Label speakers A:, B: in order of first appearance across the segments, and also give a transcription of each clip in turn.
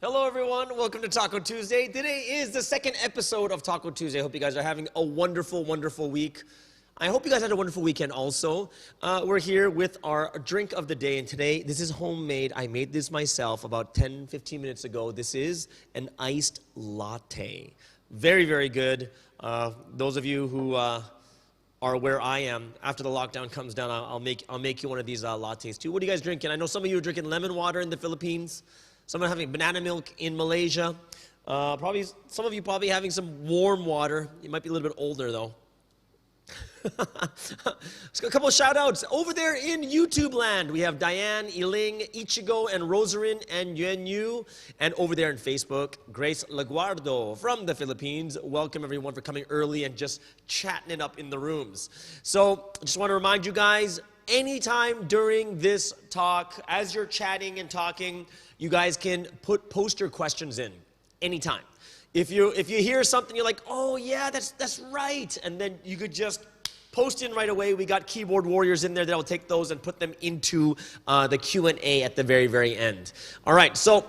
A: Hello everyone, welcome to Taco Tuesday. Today is the second episode of Taco Tuesday. I hope you guys are having a wonderful, wonderful week. I hope you guys had a wonderful weekend also. We're here with our drink of the day, and today, this is homemade. I made this myself about 10-15 minutes ago. This is an iced latte. Very, very good. Those of you who are where I am, after the lockdown comes down, I'll make you one of these lattes too. What are you guys drinking? I know some of you are drinking lemon water in the Philippines. Some are having banana milk in Malaysia. Probably some of you probably having some warm water. You might be a little bit older though. Let's go a couple of shout outs. Over there in YouTube land, we have Diane, Iling, Ichigo, and Rosarin, and Yuan Yu. And over there in Facebook, Grace Laguardo from the Philippines. Welcome everyone for coming early and just chatting it up in the rooms. So I just want to remind you guys, anytime during this talk, as you're chatting and talking, you guys can post your questions in anytime. If you hear something, you're like, oh yeah, that's right, and then you could just post in right away. We got keyboard warriors in there that will take those and put them into the Q&A at the very, very end. All right, so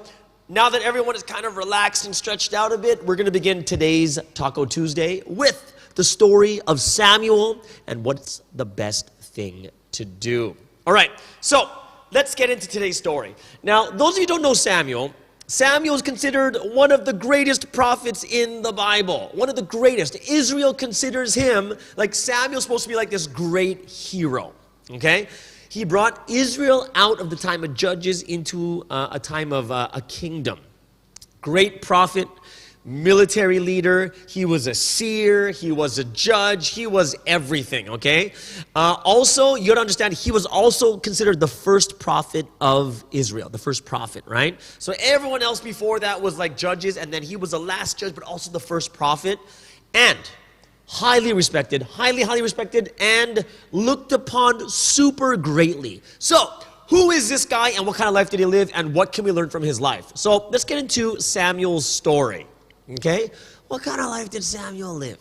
A: now that everyone is kind of relaxed and stretched out a bit, we're going to begin today's Taco Tuesday with the story of Samuel and what's the best thing to do. All right, so let's get into today's story. Now, those of you who don't know Samuel is considered one of the greatest prophets in the Bible. One of the greatest. Israel considers him, like Samuel's supposed to be like this great hero. Okay? He brought Israel out of the time of judges into a time of a kingdom. Great prophet, military leader, he was a seer, he was a judge, he was everything, okay? Also, you gotta understand, he was also considered the first prophet of Israel, the first prophet, right? So everyone else before that was like judges, and then he was the last judge, but also the first prophet, and highly respected, highly respected, and looked upon super greatly. So, who is this guy, and what kind of life did he live, and what can we learn from his life? So, let's get into Samuel's story. Okay? What kind of life did Samuel live?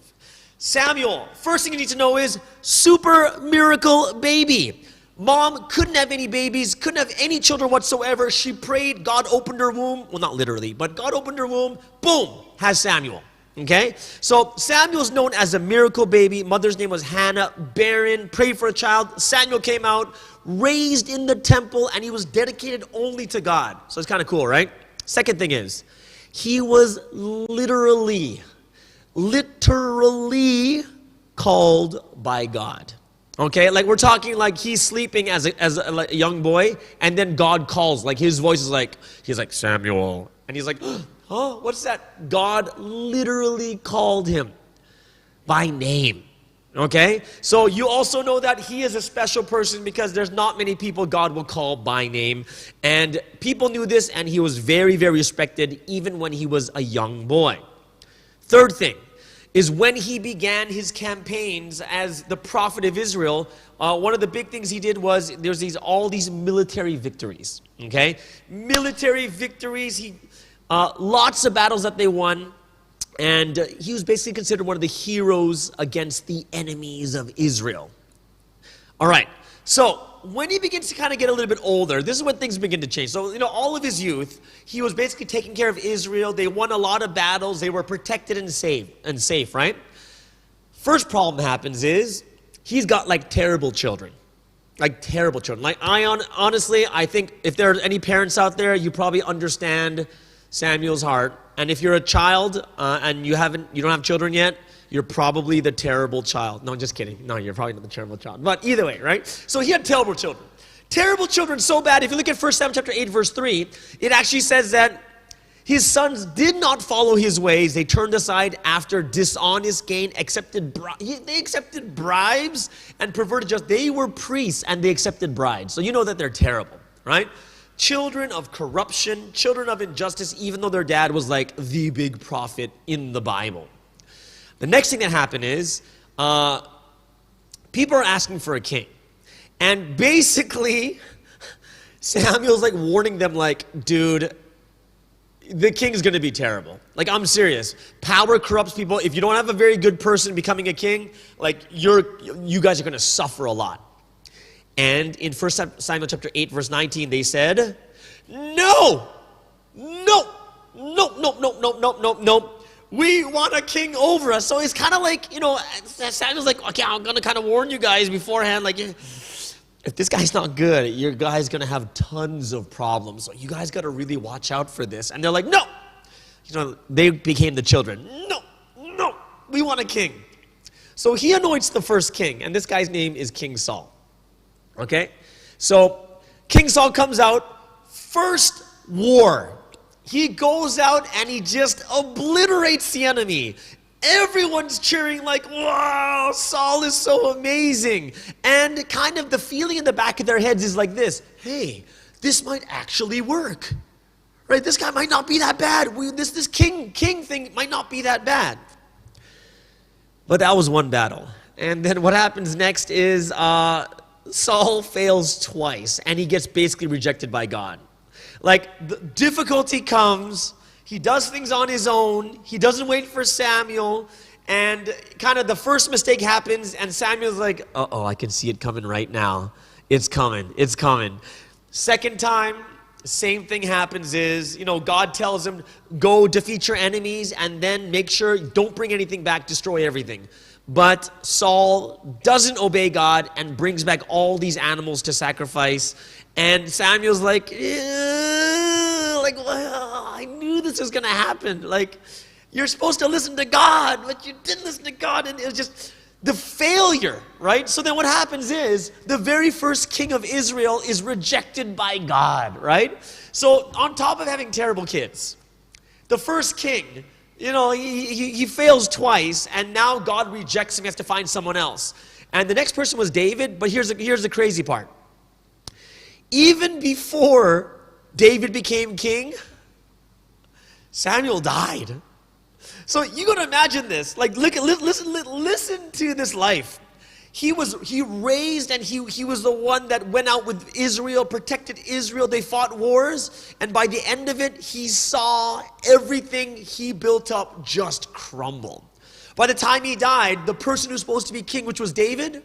A: Samuel, first thing you need to know is super miracle baby. Mom couldn't have any babies, couldn't have any children whatsoever. She prayed, God opened her womb. Well, not literally, but God opened her womb. Boom, has Samuel. Okay? So Samuel's known as a miracle baby. Mother's name was Hannah, barren, prayed for a child. Samuel came out, raised in the temple, and he was dedicated only to God. So it's kind of cool, right? Second thing is, he was literally called by God. Okay, like we're talking like he's sleeping as a young boy, and then God calls. Like his voice is like, he's like, Samuel. And he's like, oh, what's that? God literally called him by name. Okay, so you also know that he is a special person because there's not many people God will call by name. And people knew this, and he was very, very respected even when he was a young boy. Third thing is when he began his campaigns as the prophet of Israel, one of the big things he did was there's all these military victories. Okay, military victories. Lots of battles that they won. And he was basically considered one of the heroes against the enemies of Israel. All right, so when he begins to kind of get a little bit older, this is when things begin to change. So, all of his youth, he was basically taking care of Israel. They won a lot of battles. They were protected and safe, right? First problem happens is he's got like terrible children. Like terrible children. Like honestly, I think if there are any parents out there, you probably understand Samuel's heart. And if you're a child and you don't have children yet, you're probably the terrible child. No, just kidding. No, you're probably not the terrible child. But either way, right? So he had terrible children. Terrible children so bad. If you look at 1 Samuel chapter 8, verse 3, it actually says that his sons did not follow his ways. They turned aside after dishonest gain, they accepted bribes and perverted justice. They were priests and they accepted bribes. So you know that they're terrible, right? Children of corruption, children of injustice, even though their dad was like the big prophet in the Bible. The next thing that happened is people are asking for a king. And basically, Samuel's like warning them like, dude, the king is going to be terrible. Like, I'm serious. Power corrupts people. If you don't have a very good person becoming a king, like you guys are going to suffer a lot. And in 1 Samuel chapter 8, verse 19, they said, no, nope, nope, nope, nope, nope, nope, nope. We want a king over us. So it's kind of like, Samuel's like, okay, I'm going to kind of warn you guys beforehand, like, if this guy's not good, your guy's going to have tons of problems. So you guys got to really watch out for this. And they're like, no. They became the children. No, no, we want a king. So he anoints the first king, and this guy's name is King Saul. Okay? So King Saul comes out, first war. He goes out and he just obliterates the enemy. Everyone's cheering like, wow, Saul is so amazing. And kind of the feeling in the back of their heads is like this: hey, this might actually work. Right? This guy might not be that bad. This king thing might not be that bad. But that was one battle. And then what happens next is Saul fails twice, and he gets basically rejected by God. Like, the difficulty comes, he does things on his own, he doesn't wait for Samuel, and kind of the first mistake happens, and Samuel's like, uh-oh, I can see it coming right now. It's coming, it's coming. Second time, same thing happens is, God tells him, go defeat your enemies, and then make sure, don't bring anything back, destroy everything. But Saul doesn't obey God and brings back all these animals to sacrifice. And Samuel's like, well, I knew this was going to happen. Like, you're supposed to listen to God, but you didn't listen to God. And it was just the failure, right? So then what happens is the very first king of Israel is rejected by God, right? So on top of having terrible kids, the first king, he fails twice, and now God rejects him. He has to find someone else. And the next person was David, but here's the crazy part. Even before David became king, Samuel died. So you got to imagine this. Like, listen to this life. He raised, and he was the one that went out with Israel, protected Israel. They fought wars, and by the end of it, he saw everything he built up just crumble. By the time he died, the person who's supposed to be king, which was David,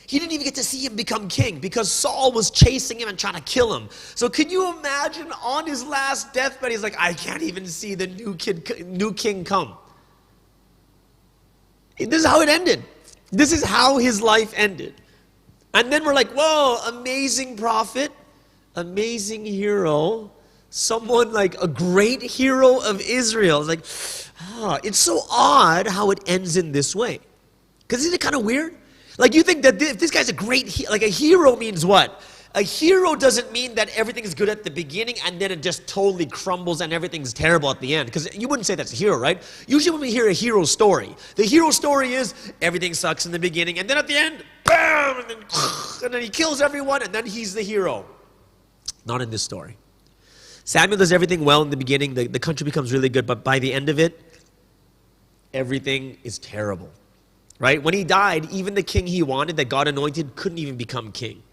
A: he didn't even get to see him become king because Saul was chasing him and trying to kill him. So can you imagine on his last deathbed, he's like, I can't even see the new king come. This is how it ended. This is how his life ended. And then we're like, whoa, amazing prophet, amazing hero, someone like a great hero of Israel. It's like, it's so odd how it ends in this way. Because isn't it kind of weird? Like, you think that if this guy's a great, like a hero means what? A hero doesn't mean that everything is good at the beginning and then it just totally crumbles and everything's terrible at the end. Because you wouldn't say that's a hero, right? Usually when we hear a hero story, the hero story is everything sucks in the beginning and then at the end, bam, and then he kills everyone and then he's the hero. Not in this story. Samuel does everything well in the beginning. The country becomes really good, but by the end of it, everything is terrible. Right? When he died, even the king he wanted, that God anointed, couldn't even become king.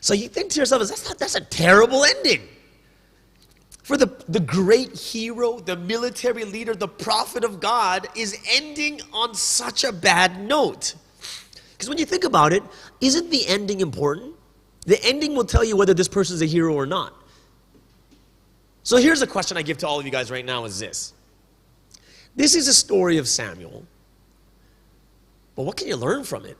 A: So you think to yourself, that's a terrible ending. For the great hero, the military leader, the prophet of God is ending on such a bad note. Because when you think about it, isn't the ending important? The ending will tell you whether this person's a hero or not. So here's a question I give to all of you guys right now is this. This is a story of Samuel. But what can you learn from it?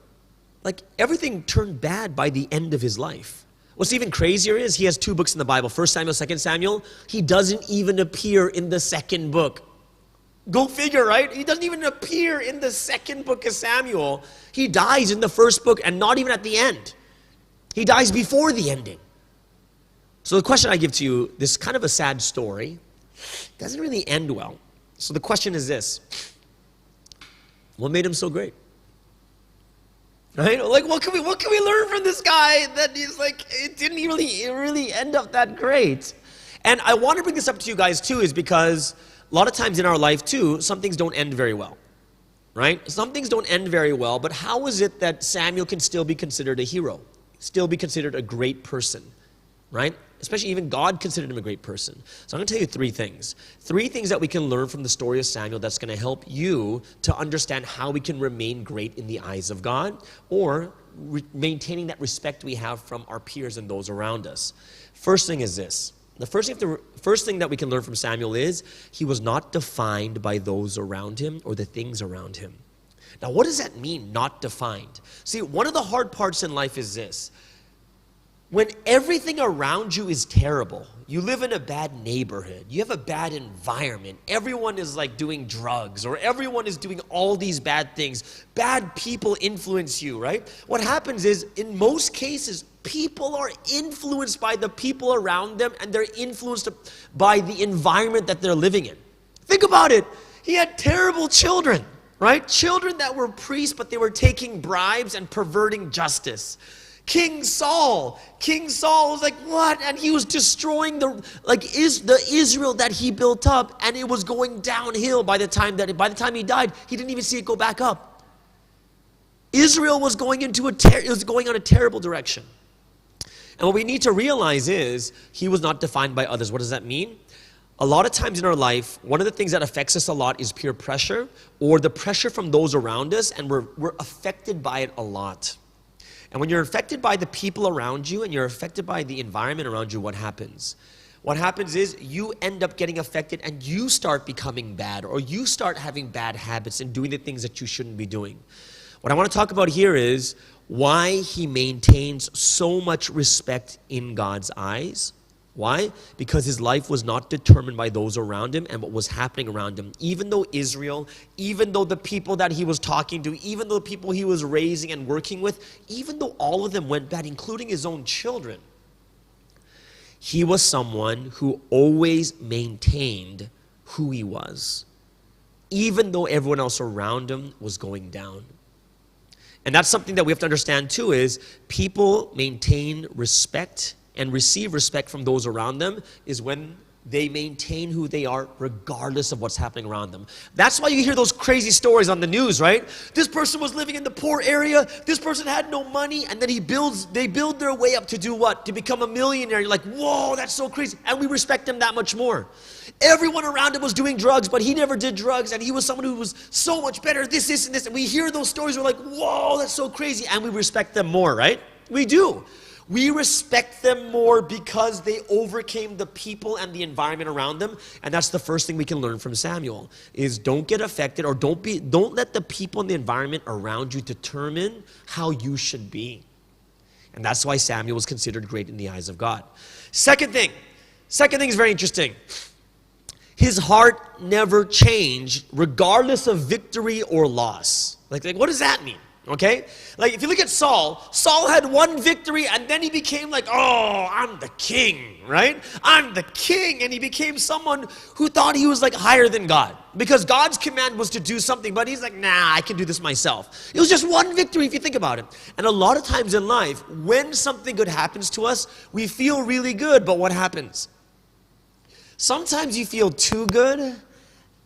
A: Like, everything turned bad by the end of his life. What's even crazier is he has 2 books in the Bible, 1 Samuel, 2 Samuel. He doesn't even appear in the second book. Go figure, right? He doesn't even appear in the second book of Samuel. He dies in the first book and not even at the end. He dies before the ending. So the question I give to you, this is kind of a sad story. It doesn't really end well. So the question is this. What made him so great? Right? Like, what can we learn from this guy that he's like, it didn't really end up that great? And I want to bring this up to you guys too, is because a lot of times in our life too, some things don't end very well. Right? Some things don't end very well, but how is it that Samuel can still be considered a hero? Still be considered a great person? Right? Especially even God considered him a great person. So I'm going to tell you 3 things. 3 things that we can learn from the story of Samuel that's going to help you to understand how we can remain great in the eyes of God or maintaining that respect we have from our peers and those around us. First thing is this. The first thing that we can learn from Samuel is he was not defined by those around him or the things around him. Now, what does that mean, not defined? See, one of the hard parts in life is this. When everything around you is terrible, you live in a bad neighborhood, you have a bad environment, everyone is like doing drugs, or everyone is doing all these bad things, bad people influence you, right? What happens is, in most cases, people are influenced by the people around them, and they're influenced by the environment that they're living in. Think about it. He had terrible children, right? Children that were priests, but they were taking bribes and perverting justice. King Saul was like, what? And he was destroying the Israel that he built up, and it was going downhill by the time he died. He didn't even see it go back up. Israel was going on a terrible direction. And what we need to realize is he was not defined by others. What does that mean? A lot of times in our life, one of the things that affects us a lot is peer pressure, or the pressure from those around us, and we're affected by it a lot. And when you're affected by the people around you and you're affected by the environment around you, what happens? What happens is you end up getting affected and you start becoming bad, or you start having bad habits and doing the things that you shouldn't be doing. What I want to talk about here is why he maintains so much respect in God's eyes. Why? Because his life was not determined by those around him and what was happening around him. Even though Israel, even though the people that he was talking to, even though the people he was raising and working with, even though all of them went bad, including his own children, he was someone who always maintained who he was, even though everyone else around him was going down. And that's something that we have to understand too, is people maintain respect and receive respect from those around them is when they maintain who they are regardless of what's happening around them. That's why you hear those crazy stories on the news, right? This person was living in the poor area, this person had no money, and then they build their way up to do what? To become a millionaire. You're like, whoa, that's so crazy. And we respect them that much more. Everyone around him was doing drugs, but he never did drugs, and he was someone who was so much better, this, and this. And we hear those stories, we're like, whoa, that's so crazy. And we respect them more, right? We do. We respect them more because they overcame the people and the environment around them. And that's the first thing we can learn from Samuel, is don't get affected, or don't let the people and the environment around you determine how you should be. And that's why Samuel was considered great in the eyes of God. Second thing is very interesting. His heart never changed regardless of victory or loss. Like what does that mean? Okay? Like if you look at Saul had one victory and then he became like, oh, I'm the king, right? I'm the king. And he became someone who thought he was like higher than God, because God's command was to do something, but he's like, nah, I can do this myself. It was just one victory if you think about it. And a lot of times in life, when something good happens to us, we feel really good, but what happens? Sometimes you feel too good.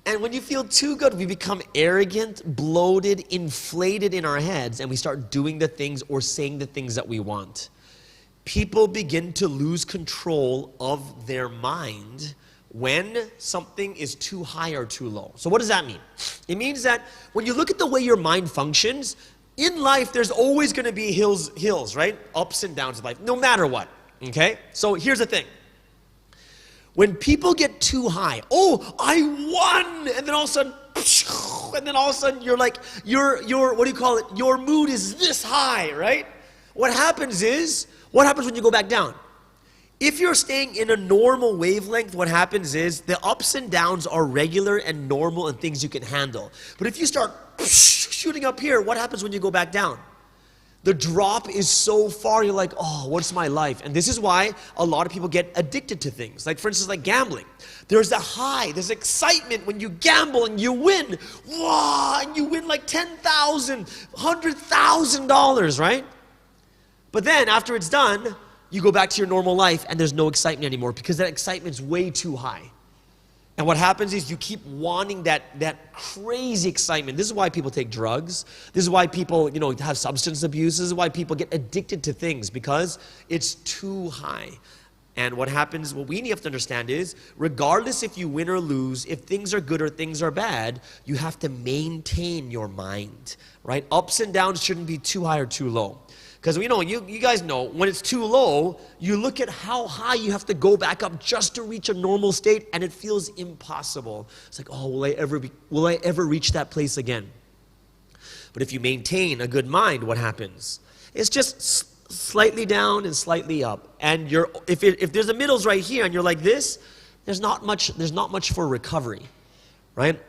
A: And when you feel too good, we become arrogant, bloated, inflated in our heads, and we start doing the things or saying the things that we want. People begin to lose control of their mind when something is too high or too low. So what does that mean? It means that when you look at the way your mind functions, in life there's always going to be hills, right? Ups and downs of life, no matter what, okay? So here's the thing. When people get too high, oh, I won, and then all of a sudden, you're like, what do you call it? Your mood is this high, right? What happens when you go back down? If you're staying in a normal wavelength, what happens is the ups and downs are regular and normal and things you can handle. But if you start shooting up here, what happens when you go back down? The drop is so far, you're like, oh, what's my life? And this is why a lot of people get addicted to things. Like, for instance, like gambling. There's a high, there's excitement when you gamble and you win. Wow, and you win like $10,000, $100,000, right? But then after it's done, you go back to your normal life and there's no excitement anymore because that excitement's way too high. And what happens is you keep wanting that crazy excitement. This is why people take drugs. This is why people, have substance abuse. This is why people get addicted to things, because it's too high. And what happens, what we have to understand is, regardless if you win or lose, if things are good or things are bad, you have to maintain your mind, right? Ups and downs shouldn't be too high or too low. Because, you guys know, when it's too low, you look at how high you have to go back up just to reach a normal state, and it feels impossible. It's like, oh, will I ever reach that place again? But if you maintain a good mind, what happens? It's just slightly down and slightly up. And if there's a middles right here and you're like this, there's not much for recovery, right?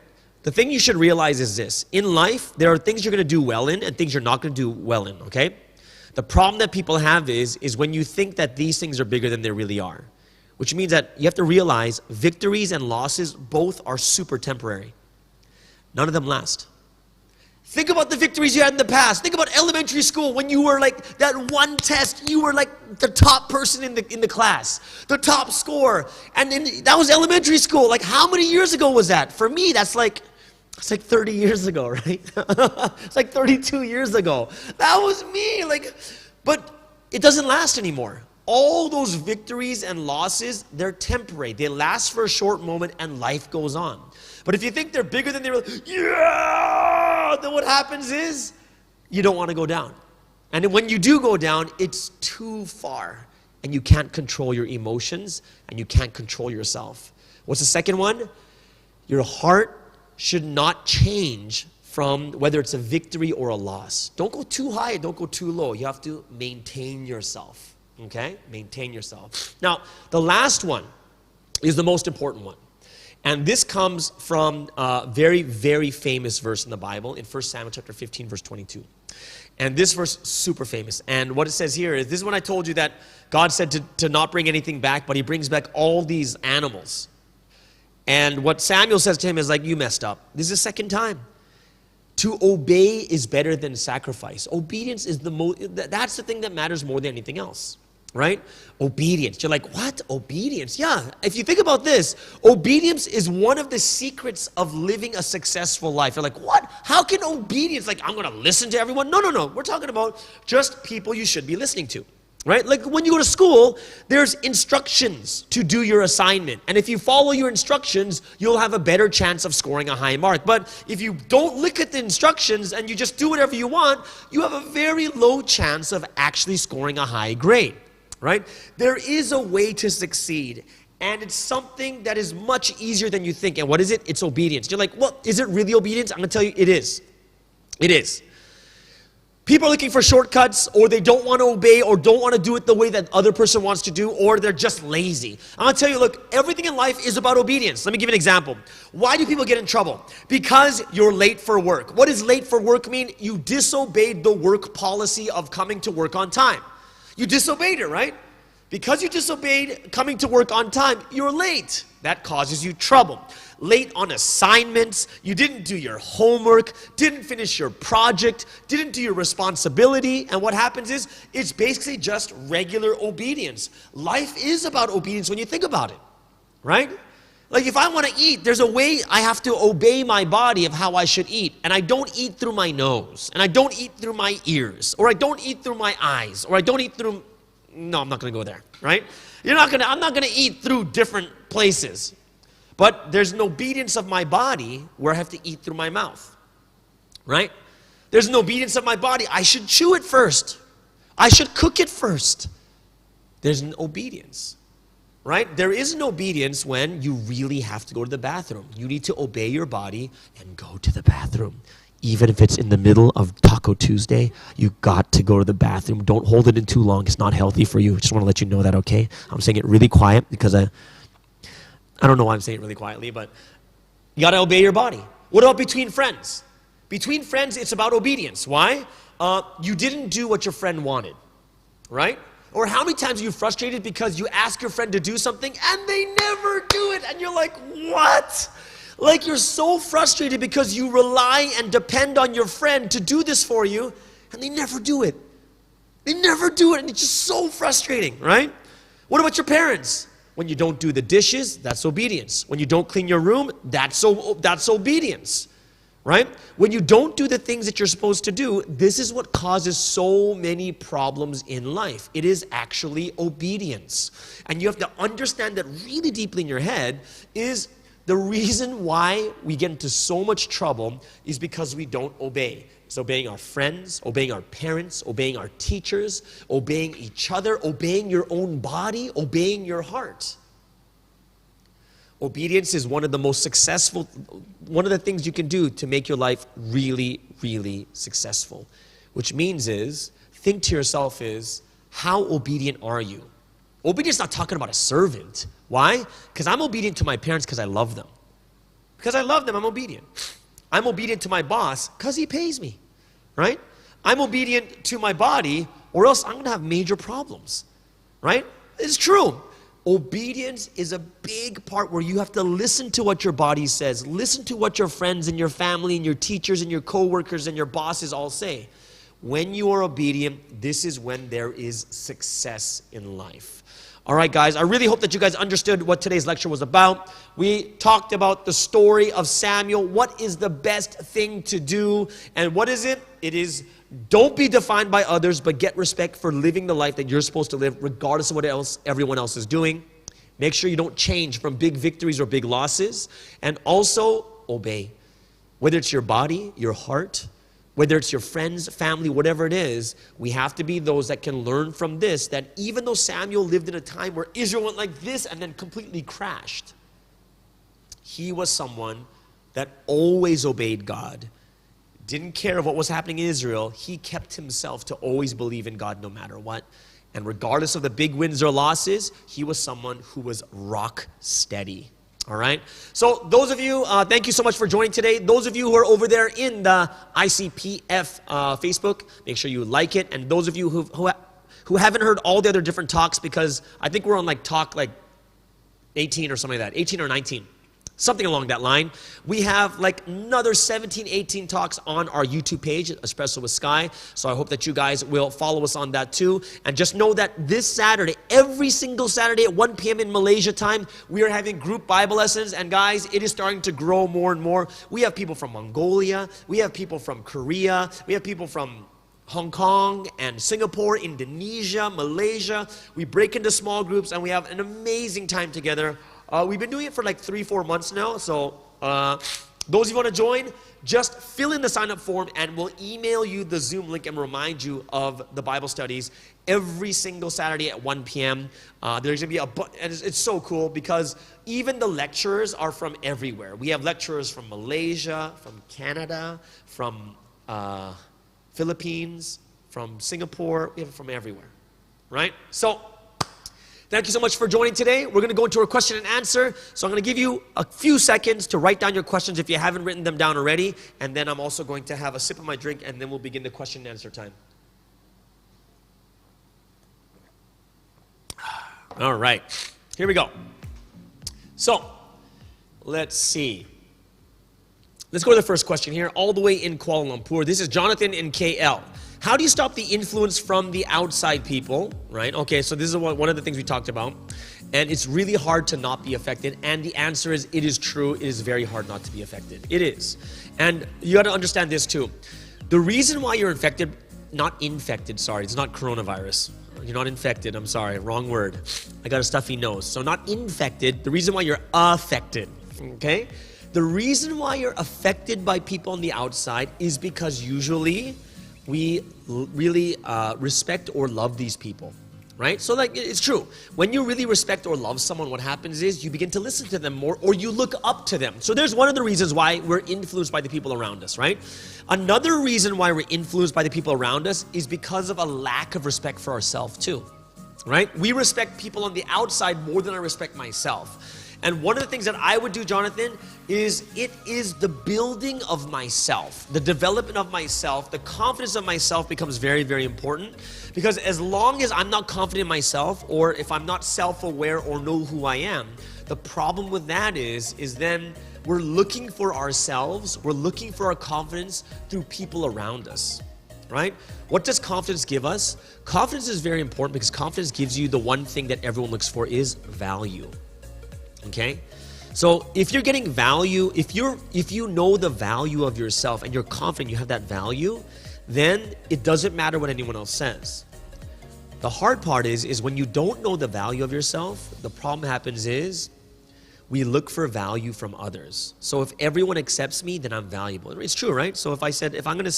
A: The thing you should realize is this. In life, there are things you're going to do well in and things you're not going to do well in, okay? The problem that people have is when you think that these things are bigger than they really are, which means that you have to realize victories and losses both are super temporary. None of them last. Think about the victories you had in the past. Think about elementary school when you were like that one test, you were like the top person in the class, the top score. And then that was elementary school. Like how many years ago was that? For me, it's like 30 years ago, right? It's like 32 years ago. That was me. But it doesn't last anymore. All those victories and losses, they're temporary. They last for a short moment and life goes on. But if you think they're bigger than they really, then what happens is you don't want to go down. And when you do go down, it's too far. And you can't control your emotions and you can't control yourself. What's the second one? Your heart should not change from whether it's a victory or a loss. Don't go too high, don't go too low. You have to maintain yourself. Okay? Maintain yourself. Now, the last one is the most important one. And this comes from a very, very famous verse in the Bible in 1 Samuel chapter 15, verse 22. And this verse is super famous. And what it says here is, this is when I told you that God said to not bring anything back, but he brings back all these animals. And what Samuel says to him is like, you messed up. This is the second time. To obey is better than sacrifice. Obedience is that's the thing that matters more than anything else. Right? Obedience. You're like, what? Obedience? Yeah. If you think about this, obedience is one of the secrets of living a successful life. You're like, what? How can obedience, like, I'm going to listen to everyone? No. We're talking about just people you should be listening to. Right? Like when you go to school, there's instructions to do your assignment. And if you follow your instructions, you'll have a better chance of scoring a high mark. But if you don't look at the instructions and you just do whatever you want, you have a very low chance of actually scoring a high grade. Right? There is a way to succeed, and it's something that is much easier than you think. And what is it? It's obedience. You're like, well, is it really obedience? I'm going to tell you, it is. It is. People are looking for shortcuts, or they don't want to obey, or don't want to do it the way that other person wants to do, or they're just lazy. I'm going to tell you, look, everything in life is about obedience. Let me give you an example. Why do people get in trouble? Because you're late for work. What does late for work mean? You disobeyed the work policy of coming to work on time. You disobeyed it, right? Because you disobeyed coming to work on time, you're late. That causes you trouble. Late on assignments, you didn't do your homework, didn't finish your project, didn't do your responsibility, and what happens is, it's basically just regular obedience. Life is about obedience when you think about it, right? Like if I want to eat, there's a way I have to obey my body of how I should eat. And I don't eat through my nose. And I don't eat through my ears. Or I don't eat through my eyes. Or I don't eat through... No, I'm not going to go there, right? I'm not going to eat through different places. But there's an obedience of my body where I have to eat through my mouth, right? There's an obedience of my body. I should chew it first. I should cook it first. There's an obedience. Right? There is an obedience when you really have to go to the bathroom. You need to obey your body and go to the bathroom. Even if it's in the middle of Taco Tuesday, you got to go to the bathroom. Don't hold it in too long. It's not healthy for you. Just want to let you know that, okay? I'm saying it really quiet because I don't know why I'm saying it really quietly, but you got to obey your body. What about between friends? Between friends, it's about obedience. Why? You didn't do what your friend wanted, right? Or how many times are you frustrated because you ask your friend to do something and they never do it, and you're like, what? Like you're so frustrated because you rely and depend on your friend to do this for you, and they never do it. They never do it, and it's just so frustrating, right? What about your parents? When you don't do the dishes, that's obedience. When you don't clean your room, that's obedience. Right? When you don't do the things that you're supposed to do, this is what causes so many problems in life. It is actually obedience. And you have to understand that really deeply in your head is The reason why we get into so much trouble is because we don't obey. It's obeying our friends, obeying our parents, obeying our teachers, obeying each other, obeying your own body, obeying your heart. Obedience is one of the most successful, one of the things you can do to make your life really, really successful. Which means is, think to yourself is, how obedient are you? Obedience is not talking about a servant. Why? Because I'm obedient to my parents because I love them. Because I love them, I'm obedient. I'm obedient to my boss because he pays me, right? I'm obedient to my body or else I'm going to have major problems, right? It's true. Obedience is a big part where you have to listen to what your body says. Listen to what your friends and your family and your teachers and your coworkers and your bosses all say. When you are obedient, this is when there is success in life. All right, guys, I really hope that you guys understood what today's lecture was about. We talked about the story of Samuel. What is the best thing to do? And what is it? It is, don't be defined by others, but get respect for living the life that you're supposed to live, regardless of what else everyone else is doing. Make sure you don't change from big victories or big losses. And also, obey. Whether it's your body, your heart, whether it's your friends, family, whatever it is, we have to be those that can learn from this, that even though Samuel lived in a time where Israel went like this and then completely crashed, he was someone that always obeyed God, didn't care of what was happening in Israel. He kept himself to always believe in God no matter what. And regardless of the big wins or losses, he was someone who was rock steady. All right. So those of you, thank you so much for joining today. Those of you who are over there in the ICPF Facebook, make sure you like it. And those of you who haven't heard all the other different talks, because I think we're on like talk like 18 or something like that, 18 or 19. Something along that line. We have like another 17, 18 talks on our YouTube page, Espresso with Sky. So I hope that you guys will follow us on that too. And just know that this Saturday, every single Saturday at 1 p.m. in Malaysia time, we are having group Bible lessons. And guys, it is starting to grow more and more. We have people from Mongolia. We have people from Korea. We have people from Hong Kong and Singapore, Indonesia, Malaysia. We break into small groups and we have an amazing time together. We've been doing it for like 3-4 months now, so those of you who want to join, just fill in the sign-up form and we'll email you the Zoom link and remind you of the Bible studies every single Saturday at 1 p.m. There's going to be and it's so cool because even the lecturers are from everywhere. We have lecturers from Malaysia, from Canada, from Philippines, from Singapore. We have it from everywhere, right? So thank you so much for joining today. We're going to go into our question and answer. So I'm going to give you a few seconds to write down your questions if you haven't written them down already. And then I'm also going to have a sip of my drink and then we'll begin the question and answer time. All right, here we go. So let's see. Let's go to the first question here, all the way in Kuala Lumpur. This is Jonathan in KL. How do you stop the influence from the outside people, right? Okay, so this is one of the things we talked about. And it's really hard to not be affected. And the answer is, it is true. It is very hard not to be affected. It is. And you got to understand this too. The reason why you're infected, not infected, sorry, it's not coronavirus. You're not infected, I'm sorry, wrong word. I got a stuffy nose. So not infected, the reason why you're affected, okay? The reason why you're affected by people on the outside is because usually we really respect or love these people, right? So like, it's true. When you really respect or love someone, what happens is you begin to listen to them more or you look up to them. So there's one of the reasons why we're influenced by the people around us, right? Another reason why we're influenced by the people around us is because of a lack of respect for ourselves too, right? We respect people on the outside more than I respect myself. And one of the things that I would do, Jonathan, is it is the building of myself, the development of myself, the confidence of myself becomes very, very important. Because as long as I'm not confident in myself, or if I'm not self-aware or know who I am, the problem with that is then we're looking for ourselves, we're looking for our confidence through people around us, right? What does confidence give us? Confidence is very important because confidence gives you the one thing that everyone looks for is value. Okay, so if you're getting value, if you know the value of yourself and you're confident you have that value, then it doesn't matter what anyone else says. The hard part is when you don't know the value of yourself, the problem happens is we look for value from others. So if everyone accepts me, then I'm valuable. It's true, right? So if I said, if I'm going to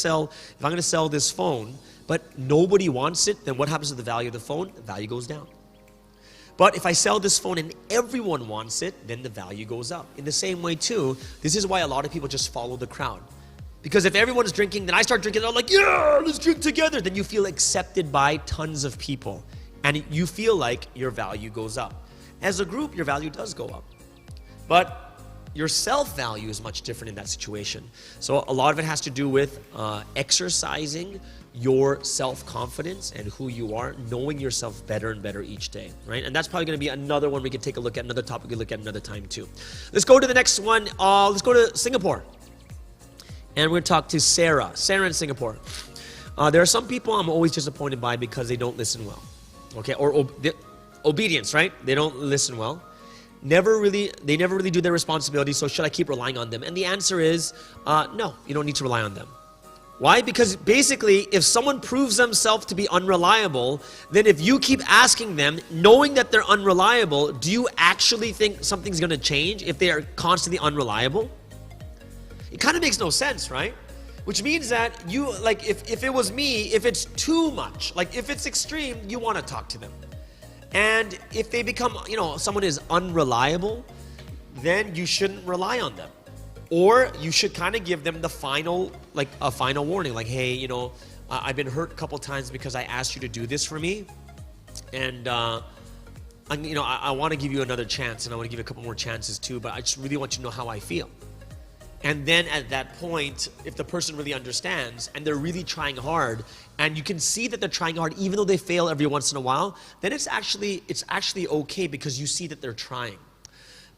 A: sell this phone, but nobody wants it, then what happens to the value of the phone? The value goes down. But if I sell this phone and everyone wants it, then the value goes up. In the same way too, this is why a lot of people just follow the crowd. Because if everyone's drinking, then I start drinking, and I'm like, yeah, let's drink together. Then you feel accepted by tons of people. And you feel like your value goes up. As a group, your value does go up. But your self-value is much different in that situation. So a lot of it has to do with exercising your self-confidence and who you are, knowing yourself better and better each day, right? And that's probably going to be another one we can take a look at, another topic we can look at another time too. Let's go to the next one. Let's go to Singapore. And we're going to talk to Sarah. Sarah in Singapore. There are some people I'm always disappointed by because they don't listen well. Okay, or obedience, right? They don't listen well. They never really do their responsibilities, so should I keep relying on them? And the answer is, no, you don't need to rely on them. Why? Because basically, if someone proves themselves to be unreliable, then if you keep asking them, knowing that they're unreliable, do you actually think something's going to change if they are constantly unreliable? It kind of makes no sense, right? Which means that you, like, if it was me, if it's too much, like if it's extreme, you want to talk to them. And if they become, someone is unreliable, then you shouldn't rely on them. Or you should kind of give them the final, like a final warning, like, hey, I've been hurt a couple times because I asked you to do this for me. And, I want to give you another chance, and I want to give you a couple more chances too, but I just really want you to know how I feel. And then at that point, if the person really understands and they're really trying hard, and you can see that they're trying hard even though they fail every once in a while, then it's actually okay because you see that they're trying.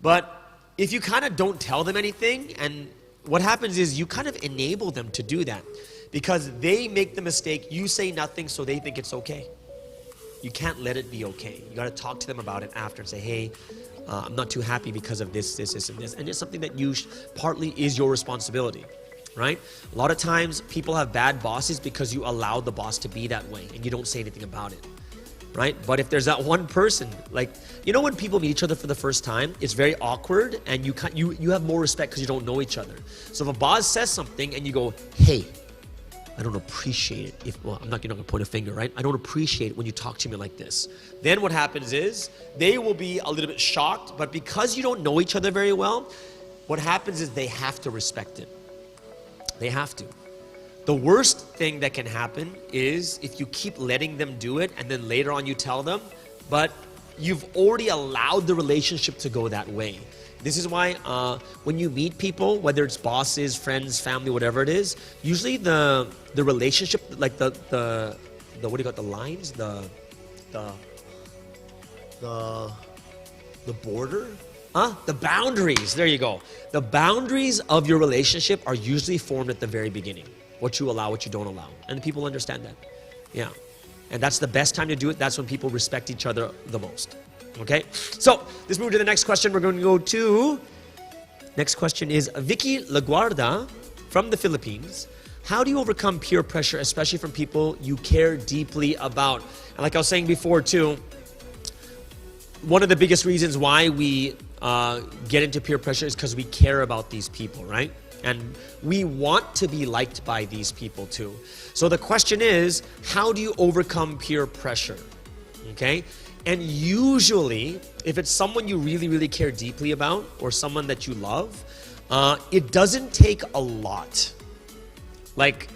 A: But if you kind of don't tell them anything, and what happens is you kind of enable them to do that because they make the mistake, you say nothing, so they think it's okay. You can't let it be okay. You got to talk to them about it after and say, hey, I'm not too happy because of this, and this. And it's something that partly is your responsibility, right? A lot of times people have bad bosses because you allow the boss to be that way and you don't say anything about it, right? But if there's that one person, like, when people meet each other for the first time, it's very awkward and you have more respect because you don't know each other. So if a boss says something and you go, hey, I don't appreciate it I'm not going to point a finger, right? I don't appreciate it when you talk to me like this. Then what happens is they will be a little bit shocked, but because you don't know each other very well, what happens is they have to respect it. They have to. The worst thing that can happen is if you keep letting them do it and then later on you tell them, but you've already allowed the relationship to go that way. This is why when you meet people, whether it's bosses, friends, family, whatever it is, usually the relationship, like the what do you got, the lines, the border, the boundaries. There you go. The boundaries of your relationship are usually formed at the very beginning. What you allow, what you don't allow, and people understand that. Yeah, and that's the best time to do it. That's when people respect each other the most. Okay, so let's move to the next question. We're going to go to, next question is Vicky Laguarda from the Philippines. How do you overcome peer pressure, especially from people you care deeply about? And like I was saying before too, one of the biggest reasons why we get into peer pressure is because we care about these people, right? And we want to be liked by these people too. So the question is, how do you overcome peer pressure? Okay? And usually, if it's someone you really, really care deeply about or someone that you love, it doesn't take a lot. Like,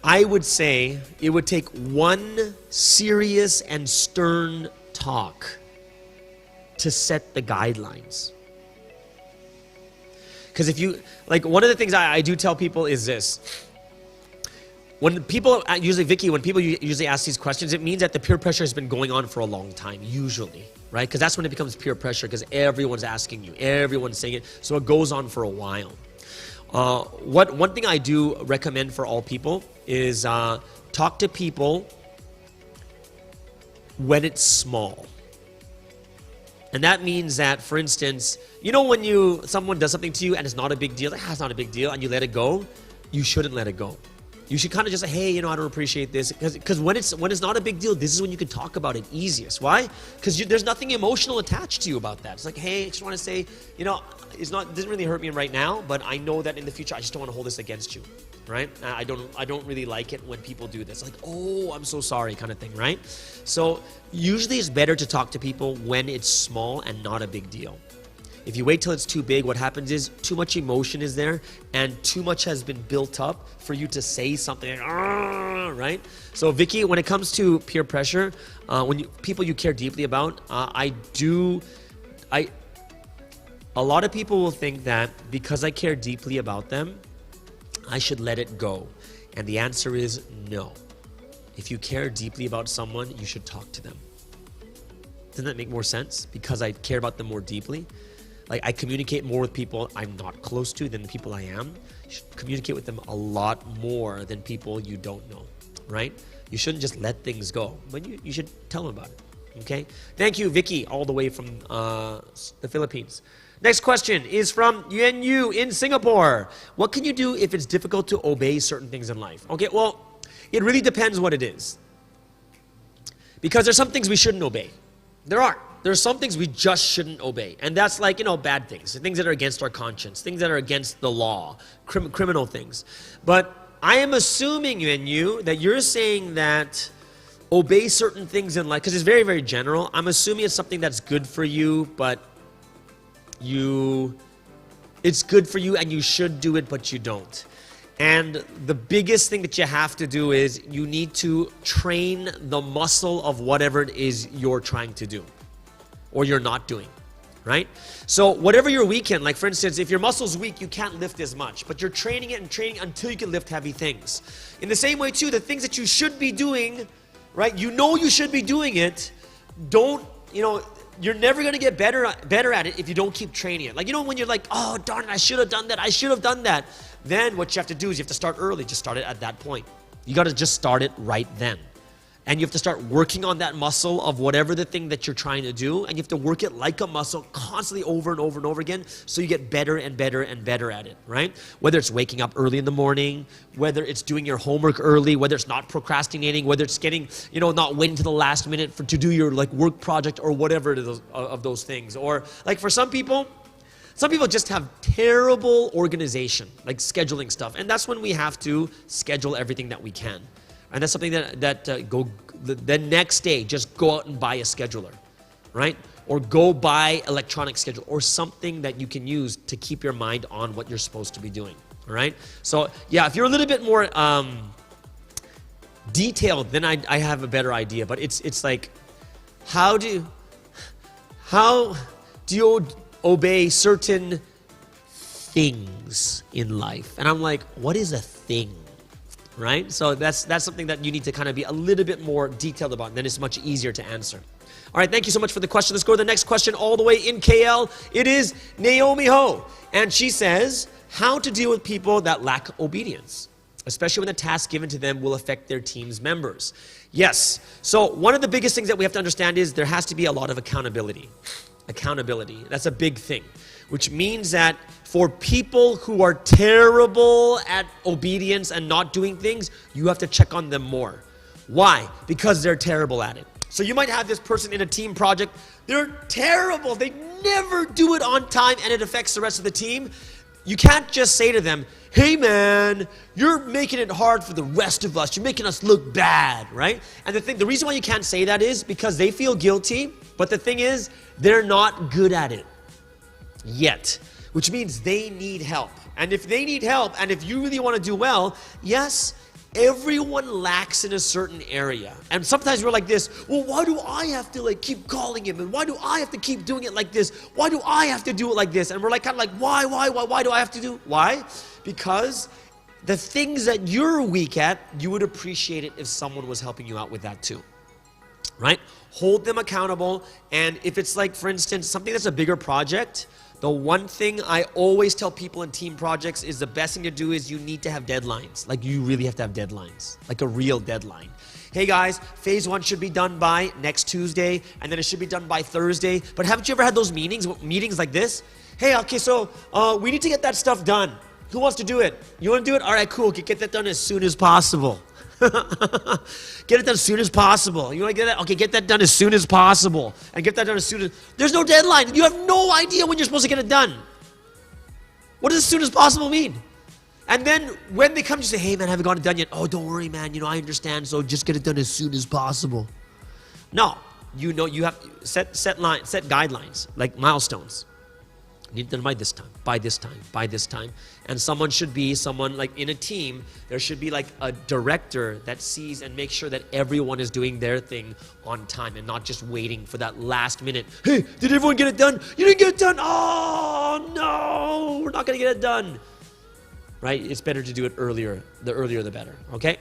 A: I would say it would take one serious and stern talk to set the guidelines. Because if you, like, one of the things I do tell people is this. When people, Vicky, when people usually ask these questions, it means that the peer pressure has been going on for a long time, usually, right? Because that's when it becomes peer pressure, because everyone's asking you, everyone's saying it, so it goes on for a while. One thing I do recommend for all people is talk to people when it's small. And that means that, for instance, when someone does something to you and it's not a big deal, like, it's not a big deal, and you let it go, you shouldn't let it go. you should kind of just say, hey, I don't appreciate this. Because when it's not a big deal, this is when you can talk about it easiest. Why? Because there's nothing emotional attached to you about that. It's like, hey, I just want to say, it doesn't really hurt me right now, but I know that in the future, I just don't want to hold this against you, right? I don't really like it when people do this. Like, oh, I'm so sorry kind of thing, right? So usually it's better to talk to people when it's small and not a big deal. If you wait till it's too big, what happens is too much emotion is there and too much has been built up for you to say something, right? So Vicky, when it comes to peer pressure, people you care deeply about, a lot of people will think that because I care deeply about them, I should let it go. And the answer is no. If you care deeply about someone, you should talk to them. Doesn't that make more sense? Because I care about them more deeply. Like, I communicate more with people I'm not close to than the people I am. You should communicate with them a lot more than people you don't know, right? You shouldn't just let things go, but you should tell them about it, okay? Thank you, Vicky, all the way from the Philippines. Next question is from Yuan Yu in Singapore. What can you do if it's difficult to obey certain things in life? Okay, well, it really depends what it is. Because there's some things we shouldn't obey. There are some things we just shouldn't obey. And that's like, bad things that are against our conscience, things that are against the law, criminal things. But I am assuming, Yuan Yu, that you're saying that obey certain things in life, because it's very, very general. I'm assuming it's something that's good for you, but it's good for you and you should do it, but you don't. And the biggest thing that you have to do is you need to train the muscle of whatever it is you're trying to do or you're not doing, right? So whatever you're weak in, like for instance, if your muscle's weak, you can't lift as much, but you're training it and training until you can lift heavy things. In the same way too, the things that you should be doing, right? You should be doing it. You're never going to get better at it if you don't keep training it. Like, when you're like, oh, darn it, I should have done that. Then what you have to do is you have to start early. Just start it at that point. You got to just start it right then. And you have to start working on that muscle of whatever the thing that you're trying to do. And you have to work it like a muscle constantly over and over and over again so you get better and better and better at it, right? Whether it's waking up early in the morning, whether it's doing your homework early, whether it's not procrastinating, whether it's getting, not waiting to the last minute to do your work project or whatever of those things. Or like for some people just have terrible organization, like scheduling stuff. And that's when we have to schedule everything that we can. And that's something the next day, just go out and buy a scheduler, right? Or go buy electronic schedule or something that you can use to keep your mind on what you're supposed to be doing, all right? So yeah, if you're a little bit more detailed, then I have a better idea. But it's like, how do you obey certain things in life? And I'm like, what is a thing? Right? So that's something that you need to kind of be a little bit more detailed about, and then it's much easier to answer. All right, thank you so much for the question. Let's go to the next question all the way in KL. It is Naomi Ho, and she says, how to deal with people that lack obedience, especially when the task given to them will affect their team's members. Yes, so one of the biggest things that we have to understand is there has to be a lot of accountability. Accountability, that's a big thing, which means that for people who are terrible at obedience and not doing things, you have to check on them more. Why? Because they're terrible at it. So you might have this person in a team project, they're terrible, they never do it on time and it affects the rest of the team. You can't just say to them, hey man, you're making it hard for the rest of us, you're making us look bad, right? And the reason why you can't say that is because they feel guilty, but the thing is, they're not good at it yet, which means they need help. And if they need help, and if you really want to do well, yes, everyone lacks in a certain area. And sometimes we're like this, well, why do I have to keep calling him? And why do I have to keep doing it like this? Why do I have to do it like this? And we're why do I have to do? Why? Because the things that you're weak at, you would appreciate it if someone was helping you out with that too. Right? Hold them accountable. And if it's for instance, something that's a bigger project, the one thing I always tell people in team projects is the best thing to do is you need to have deadlines. You really have to have deadlines, like a real deadline. Hey guys, phase 1 should be done by next Tuesday, and then it should be done by Thursday. But haven't you ever had those meetings like this? Hey, okay, so we need to get that stuff done. Who wants to do it? You want to do it? All right, cool. Get that done as soon as possible. Get it done as soon as possible. You want to get that? Okay, get that done as soon as possible. And get that done as soon as... There's no deadline. You have no idea when you're supposed to get it done. What does as soon as possible mean? And then when they come, you say, hey man, I haven't got it done yet. Oh, don't worry, man. You know, I understand. So just get it done as soon as possible. No, you know, you have set guidelines, like milestones. You need it done by this time, by this time, by this time. And someone like in a team, there should be like a director that sees and makes sure that everyone is doing their thing on time and not just waiting for that last minute. Hey, did everyone get it done? You didn't get it done. Oh no, we're not gonna get it done. Right? It's better to do it earlier. The earlier, the better. Okay?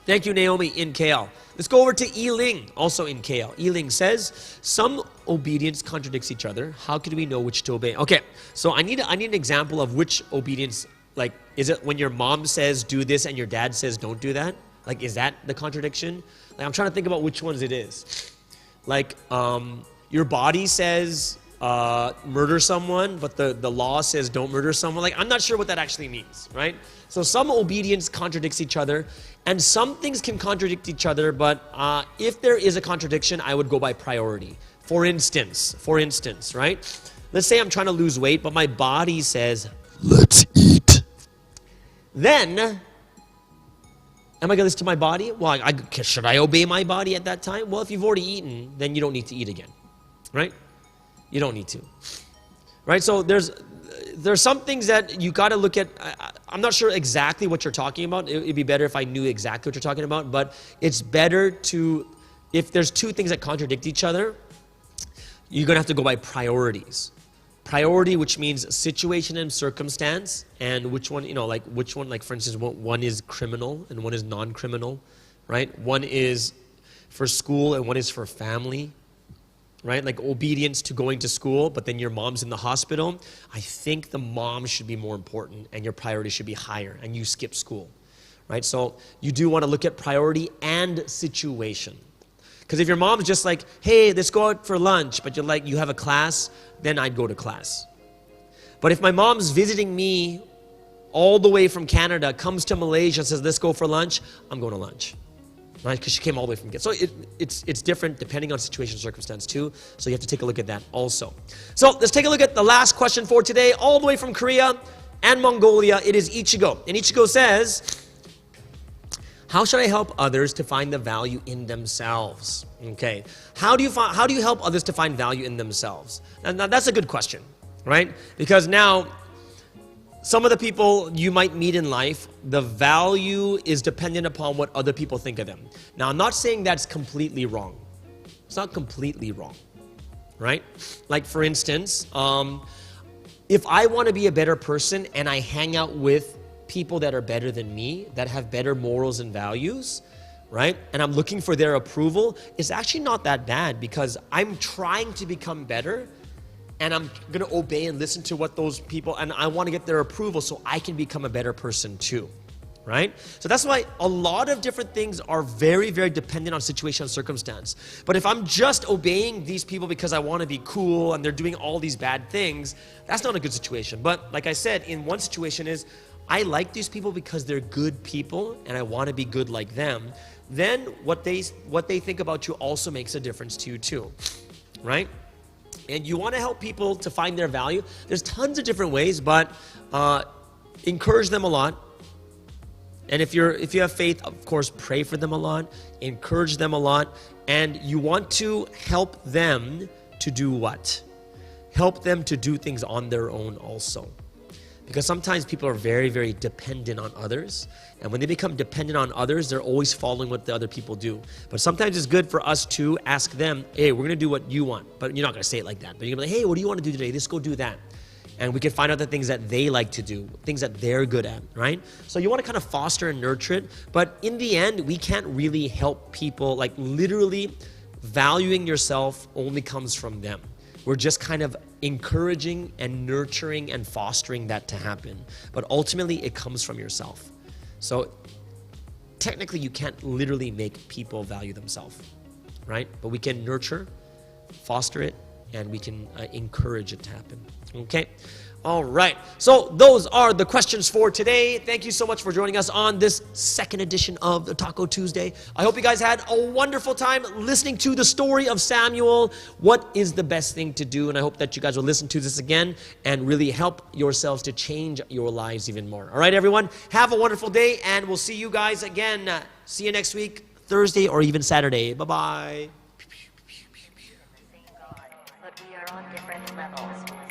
A: Thank you, Naomi in KL. Let's go over to Yiling, also in KL. Yiling says, some obedience contradicts each other. How could we know which to obey? Okay, so I need an example of which obedience, like, is it when your mom says do this and your dad says don't do that? Like, is that the contradiction? Like, I'm trying to think about which ones it is. Like, your body says murder someone, but the law says don't murder someone. Like, I'm not sure what that actually means, right? So some obedience contradicts each other, and some things can contradict each other, but if there is a contradiction, I would go by priority. For instance, right? Let's say I'm trying to lose weight, but my body says, let's eat. Then, am I going to listen to my body? Well, should I obey my body at that time? Well, if you've already eaten, then you don't need to eat again, right? You don't need to, right? So there's some things that you got to look at. I'm not sure exactly what you're talking about. It'd be better if I knew exactly what you're talking about, but it's better to, if there's two things that contradict each other, you're going to have to go by priorities. Priority, which means situation and circumstance, and which one, like for instance, one is criminal and one is non-criminal, right? One is for school and one is for family. Right? Like obedience to going to school, but then your mom's in the hospital. I think the mom should be more important and your priority should be higher and you skip school, right? So you do want to look at priority and situation. Because if your mom's just like, hey, let's go out for lunch, but you're like, you have a class, then I'd go to class. But if my mom's visiting me all the way from Canada, comes to Malaysia and says, let's go for lunch, I'm going to lunch. Right? Because she came all the way from Canada. So it's different depending on situation and circumstance too. So you have to take a look at that also. So let's take a look at the last question for today, all the way from Korea and Mongolia. It is Ichigo. And Ichigo says, how should I help others to find the value in themselves? Okay. How do you help others to find value in themselves? Now that's a good question, right? Because now, some of the people you might meet in life, the value is dependent upon what other people think of them. Now, I'm not saying that's completely wrong. It's not completely wrong, right? Like, for instance, if I want to be a better person and I hang out with people that are better than me, that have better morals and values, right? And I'm looking for their approval, it's actually not that bad because I'm trying to become better. And I'm going to obey and listen to what those people, and I want to get their approval so I can become a better person too, right? So that's why a lot of different things are very, very dependent on situation and circumstance. But if I'm just obeying these people because I want to be cool and they're doing all these bad things, that's not a good situation. But like I said, in one situation is, I like these people because they're good people and I want to be good like them. Then what they think about you also makes a difference to you too, right? And you want to help people to find their value. There's tons of different ways, but encourage them a lot. And if you have faith, of course, pray for them a lot, encourage them a lot, and you want to help them to do what? Help them to do things on their own also. Because sometimes people are very, very dependent on others. And when they become dependent on others, they're always following what the other people do. But sometimes it's good for us to ask them, hey, we're going to do what you want. But you're not going to say it like that. But you're going to be like, hey, what do you want to do today? Let's go do that. And we can find out the things that they like to do, things that they're good at, right? So you want to kind of foster and nurture it. But in the end, we can't really help people. Like literally, valuing yourself only comes from them. We're just kind of encouraging and nurturing and fostering that to happen. But ultimately, it comes from yourself. So technically, you can't literally make people value themselves, right? But we can nurture, foster it, and we can encourage it to happen. Okay? All right. So those are the questions for today. Thank you so much for joining us on this second edition of the Taco Tuesday. I hope you guys had a wonderful time listening to the story of Samuel. What is the best thing to do? And I hope that you guys will listen to this again and really help yourselves to change your lives even more. All right, everyone. Have a wonderful day, and we'll see you guys again. See you next week, Thursday or even Saturday. Bye-bye.
B: But we are on different levels.